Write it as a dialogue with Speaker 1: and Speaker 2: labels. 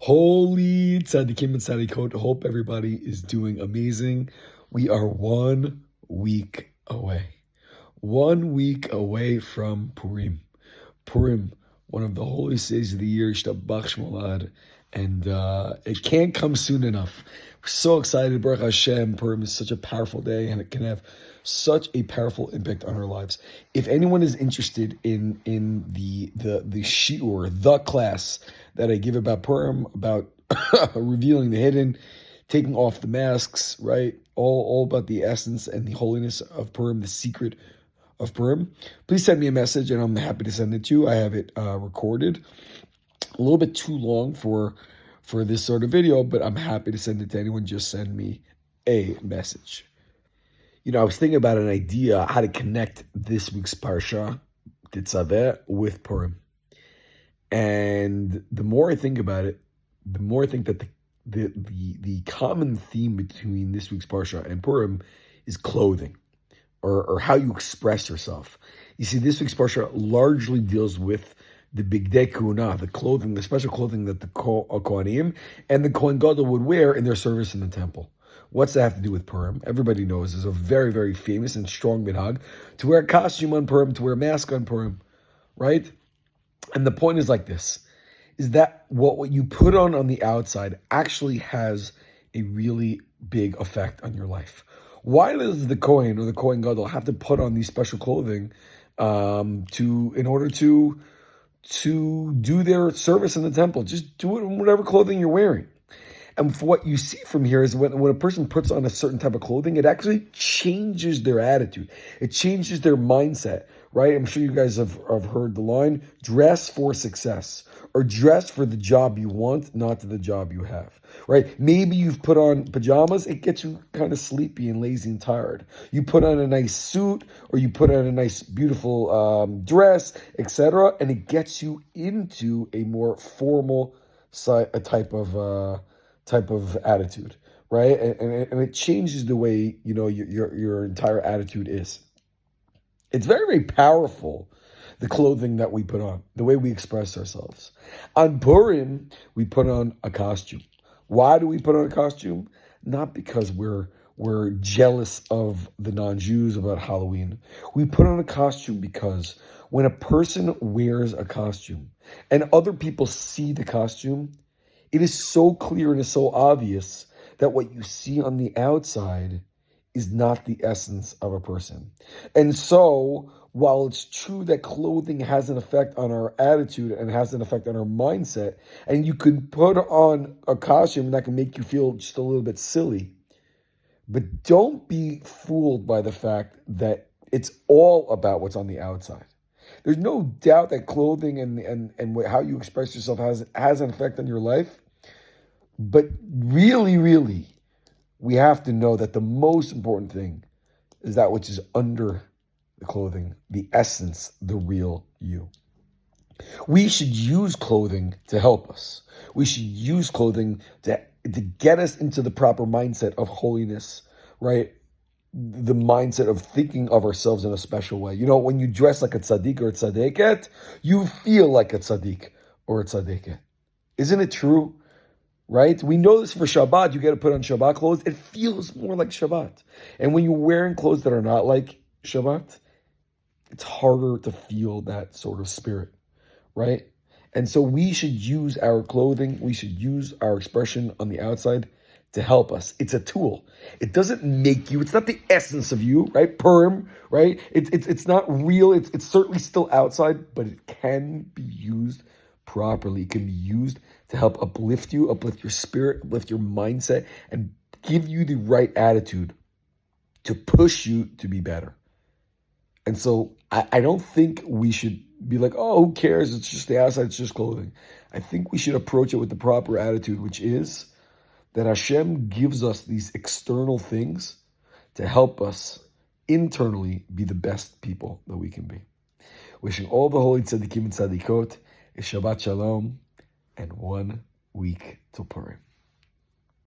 Speaker 1: Holy tzaddikim and tzaddikot. Hope everybody is doing amazing. We are 1 week away. 1 week away from Purim. Purim, one of the holiest days of the year, Yishtabach Shmolad, and it can't come soon enough. We're so excited, Baruch Hashem. Purim is such a powerful day, and it can have such a powerful impact on our lives. If anyone is interested in the shiur, the class that I give about Purim, about revealing the hidden, taking off the masks, right? All about the essence and the holiness of Purim, the secret of Purim, please send me a message and I'm happy to send it to you. I have it recorded. A little bit too long for this sort of video, but I'm happy to send it to anyone. Just send me a message. I was thinking about an idea how to connect this week's Parsha, Tetzaveh, with Purim. And the more I think about it, the more I think that the common theme between this week's Parsha and Purim is clothing, or how you express yourself. You see, this week's Parsha largely deals with the Bigdei Kuna, the clothing, the special clothing that the Kohanim and the Kohen Gadol would wear in their service in the temple. What's that have to do with Purim? Everybody knows there's a very, very famous and strong minhag to wear a costume on Purim, to wear a mask on Purim, right? And the point is like this, is that what you put on the outside actually has a really big effect on your life. Why does the Kohen or the Kohen Gadol have to put on these special clothing in order to do their service in the temple? Just do it in whatever clothing you're wearing. And for what you see from here is when a person puts on a certain type of clothing, it actually changes their attitude. It changes their mindset, right? I'm sure you guys have heard the line, dress for success, or dress for the job you want, not to the job you have, right? Maybe you've put on pajamas, it gets you kind of sleepy and lazy and tired. You put on a nice suit, or you put on a nice, beautiful dress, etc., and it gets you into a more formal type of attitude, right? And it changes the way your entire attitude is. It's very, very powerful, the clothing that we put on, the way we express ourselves. On Purim, we put on a costume. Why do we put on a costume? Not because we're jealous of the non-Jews about Halloween. We put on a costume because when a person wears a costume and other people see the costume, it is so clear and is so obvious that what you see on the outside is not the essence of a person. And so, while it's true that clothing has an effect on our attitude and has an effect on our mindset, and you can put on a costume that can make you feel just a little bit silly, but don't be fooled by the fact that it's all about what's on the outside. There's no doubt that clothing and how you express yourself has an effect on your life. But really, really, we have to know that the most important thing is that which is under the clothing, the essence, the real you. We should use clothing to help us. We should use clothing to get us into the proper mindset of holiness, right? The mindset of thinking of ourselves in a special way. When you dress like a tzaddik or a tzaddiket, you feel like a tzaddik or a tzaddiket. Isn't it true? Right? We know this for Shabbat. You got to put on Shabbat clothes. It feels more like Shabbat. And when you're wearing clothes that are not like Shabbat, it's harder to feel that sort of spirit, right? And so we should use our clothing. We should use our expression on the outside to help us. It's a tool. It doesn't make you. It's not the essence of you, right? Purim, right? It's not real. It's certainly still outside, but it can be used properly. It can be used to help uplift you, uplift your spirit, uplift your mindset, and give you the right attitude to push you to be better. And so I don't think we should be like, oh, who cares? It's just the outside, it's just clothing. I think we should approach it with the proper attitude, which is that Hashem gives us these external things to help us internally be the best people that we can be. Wishing all the holy tzaddikim and tzaddikot a Shabbat Shalom and 1 week till Purim.